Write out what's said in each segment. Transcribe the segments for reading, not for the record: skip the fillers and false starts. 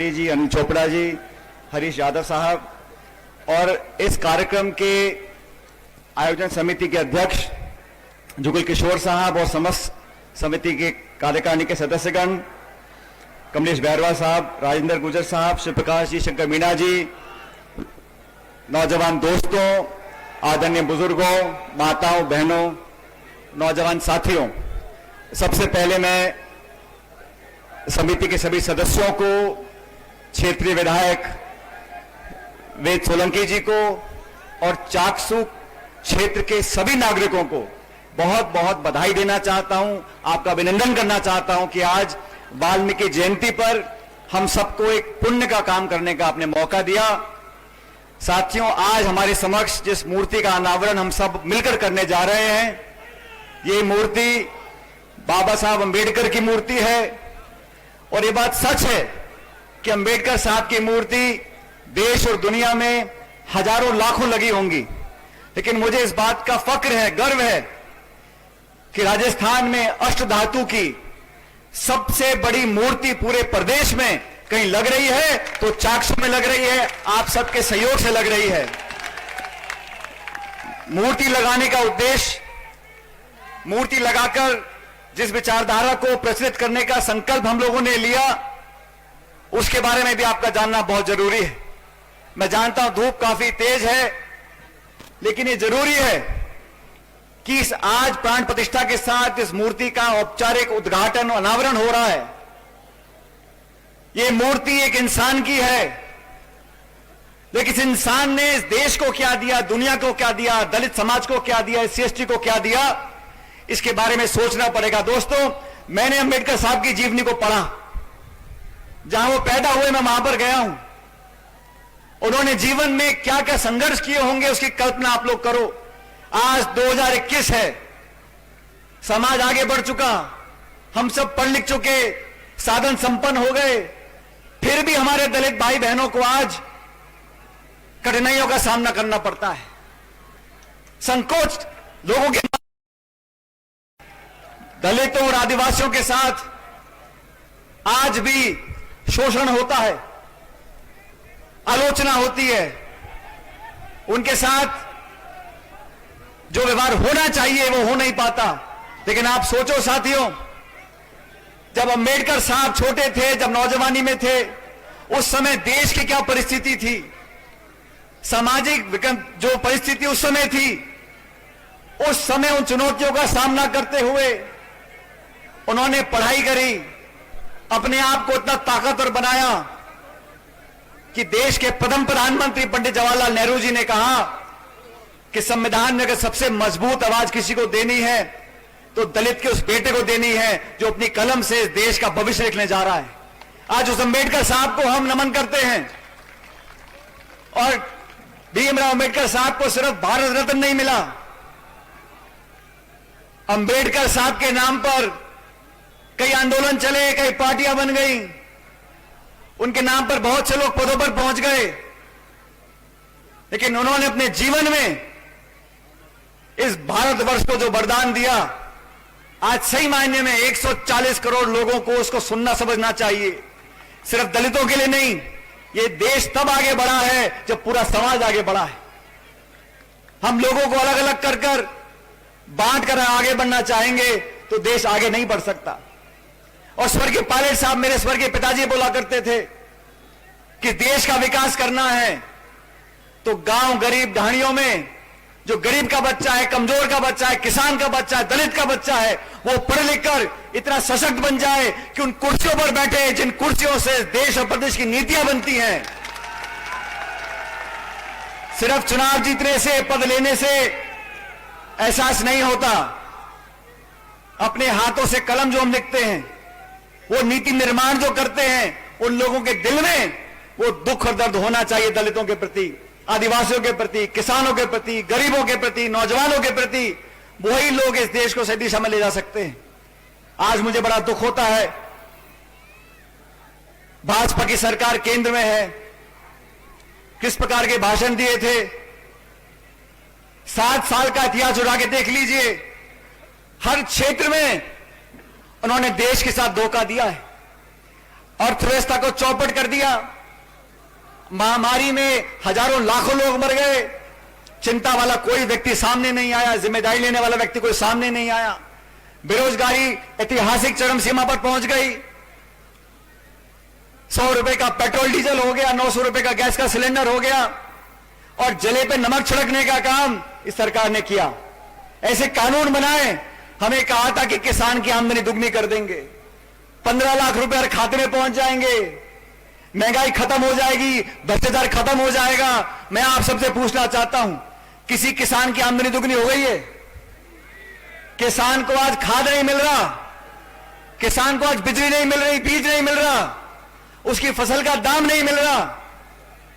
रेड्डी जी, अनिल चोपड़ा जी, हरीश यादव साहब और इस कार्यक्रम के आयोजन समिति के अध्यक्ष जुगल किशोर साहब और समस्त समिति के कार्यकारिणी के सदस्यगण, कमलेश बैरवा साहब, राजेंद्र गुजर साहब, शिव प्रकाश जी, शंकर मीणा जी, नौजवान दोस्तों, आदरणीय बुजुर्गों, माताओं, बहनों, नौजवान साथियों, सबसे पहले मैं समिति के सभी सदस्यों को, क्षेत्रीय विधायक वेद सोलंकी जी को और चाकसू क्षेत्र के सभी नागरिकों को बहुत बहुत बधाई देना चाहता हूं, आपका अभिनंदन करना चाहता हूं कि आज वाल्मीकि जयंती पर हम सबको एक पुण्य का काम करने का आपने मौका दिया। साथियों, आज हमारे समक्ष जिस मूर्ति का अनावरण हम सब मिलकर करने जा रहे हैं, ये मूर्ति बाबा साहब अंबेडकर की मूर्ति है और ये बात सच है कि अंबेडकर साहब की मूर्ति देश और दुनिया में हजारों लाखों लगी होंगी, लेकिन मुझे इस बात का फक्र है, गर्व है कि राजस्थान में अष्टधातु की सबसे बड़ी मूर्ति पूरे प्रदेश में कहीं लग रही है तो चाकसू में लग रही है, आप सबके सहयोग से लग रही है। मूर्ति लगाने का उद्देश्य, मूर्ति लगाकर जिस विचारधारा को प्रचलित करने का संकल्प हम लोगों ने लिया, उसके बारे में भी आपका जानना बहुत जरूरी है। मैं जानता हूं धूप काफी तेज है, लेकिन ये जरूरी है कि इस आज प्राण प्रतिष्ठा के साथ इस मूर्ति का औपचारिक उद्घाटन और अनावरण हो रहा है। ये मूर्ति एक इंसान की है, लेकिन इस इंसान ने इस देश को क्या दिया, दुनिया को क्या दिया, दलित समाज को क्या दिया, SC/ST को क्या दिया, इसके बारे में सोचना पड़ेगा। दोस्तों, मैंने अंबेडकर साहब की जीवनी को पढ़ा, जहां वो पैदा हुए मैं वहां पर गया हूं। उन्होंने जीवन में क्या क्या संघर्ष किए होंगे उसकी कल्पना आप लोग करो। आज 2021 है, समाज आगे बढ़ चुका, हम सब पढ़ लिख चुके, साधन संपन्न हो गए, फिर भी हमारे दलित भाई बहनों को आज कठिनाइयों का सामना करना पड़ता है। संकोच लोगों के, दलितों और आदिवासियों के साथ आज भी शोषण होता है, आलोचना होती है, उनके साथ जो व्यवहार होना चाहिए वो हो नहीं पाता। लेकिन आप सोचो साथियों, जब अंबेडकर साहब छोटे थे, जब नौजवानी में थे, उस समय देश की क्या परिस्थिति थी, सामाजिक जो परिस्थिति उस समय थी, उस समय उन चुनौतियों का सामना करते हुए उन्होंने पढ़ाई करी, अपने आप को इतना ताकतवर बनाया कि देश के प्रथम प्रधानमंत्री पंडित जवाहरलाल नेहरू जी ने कहा कि संविधान में अगर सबसे मजबूत आवाज किसी को देनी है तो दलित के उस बेटे को देनी है जो अपनी कलम से इस देश का भविष्य लिखने जा रहा है। आज उस अंबेडकर साहब को हम नमन करते हैं और भीमराव अंबेडकर साहब को सिर्फ भारत रत्न नहीं मिला, अंबेडकर साहब के नाम पर कई आंदोलन चले, कई पार्टियां बन गई, उनके नाम पर बहुत से लोग पदों पर पहुंच गए, लेकिन उन्होंने अपने जीवन में इस भारतवर्ष को जो वरदान दिया, आज सही मायने में 140 करोड़ लोगों को उसको सुनना समझना चाहिए। सिर्फ दलितों के लिए नहीं, ये देश तब आगे बढ़ा है जब पूरा समाज आगे बढ़ा है। हम लोगों को अलग अलग कर कर बांट कर आगे बढ़ना चाहेंगे तो देश आगे नहीं बढ़ सकता। और स्वर्गीय पायलट साहब, मेरे स्वर्गीय पिताजी बोला करते थे कि देश का विकास करना है तो गांव गरीब ढाणियों में जो गरीब का बच्चा है, कमजोर का बच्चा है, किसान का बच्चा है, दलित का बच्चा है, वो पढ़ लिख कर इतना सशक्त बन जाए कि उन कुर्सियों पर बैठे जिन कुर्सियों से देश और प्रदेश की नीतियां बनती हैं। सिर्फ चुनाव जीतने से, पद लेने से एहसास नहीं होता। अपने हाथों से कलम जो हम लिखते हैं, वो नीति निर्माण जो करते हैं, उन लोगों के दिल में वो दुख और दर्द होना चाहिए दलितों के प्रति, आदिवासियों के प्रति, किसानों के प्रति, गरीबों के प्रति, नौजवानों के प्रति। वही लोग इस देश को सही दिशा में ले जा सकते हैं। आज मुझे बड़ा दुख होता है, भाजपा की सरकार केंद्र में है, किस प्रकार के भाषण दिए थे। 7 साल का इतिहास उड़ा के देख लीजिए, हर क्षेत्र में उन्होंने देश के साथ धोखा दिया है। अर्थव्यवस्था को चौपट कर दिया। महामारी में हजारों लाखों लोग मर गए, चिंता वाला कोई व्यक्ति सामने नहीं आया, जिम्मेदारी लेने वाला व्यक्ति कोई सामने नहीं आया। बेरोजगारी ऐतिहासिक चरम सीमा पर पहुंच गई। 100 रुपए का पेट्रोल डीजल हो गया, 900 रुपए का गैस का सिलेंडर हो गया, और जले पे नमक छिड़कने का काम इस सरकार ने किया। ऐसे कानून बनाए, हमें कहा था कि किसान की आमदनी दुगनी कर देंगे, 15 लाख रुपए हर खाते में पहुंच जाएंगे, महंगाई खत्म हो जाएगी, भ्रष्टाचार खत्म हो जाएगा। मैं आप सबसे पूछना चाहता हूं, किसी किसान की आमदनी दुगनी हो गई है? किसान को आज खाद नहीं मिल रहा, किसान को आज बिजली नहीं मिल रही, बीज नहीं मिल रहा, उसकी फसल का दाम नहीं मिल रहा,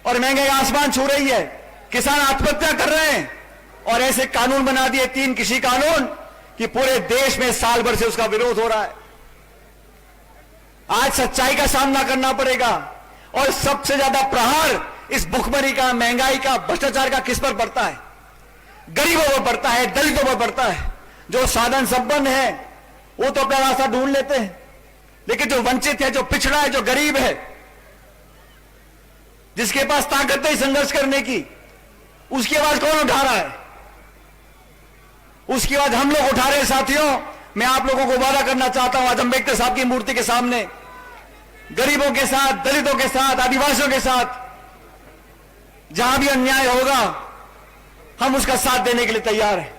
और महंगाई आसमान छू रही है। किसान आत्महत्या कर रहे हैं, और ऐसे कानून बना दिए 3 कृषि कानून कि पूरे देश में साल भर से उसका विरोध हो रहा है। आज सच्चाई का सामना करना पड़ेगा, और सबसे ज्यादा प्रहार इस भुखमरी का, महंगाई का, भ्रष्टाचार का किस पर पड़ता है? गरीबों पर पड़ता है, दलितों पर पड़ता है। जो साधन संपन्न है वो तो अपना रास्ता ढूंढ लेते हैं, लेकिन जो वंचित है, जो पिछड़ा है, जो गरीब है, जिसके पास ताकत नहीं संघर्ष करने की, उसकी आवाज कौन उठा रहा है? उसकी आवाज हम लोग उठा रहे हैं। साथियों, मैं आप लोगों को वादा करना चाहता हूं, आज अम्बेडकर साहब की मूर्ति के सामने गरीबों के साथ, दलितों के साथ, आदिवासियों के साथ जहां भी अन्याय होगा, हम उसका साथ देने के लिए तैयार हैं।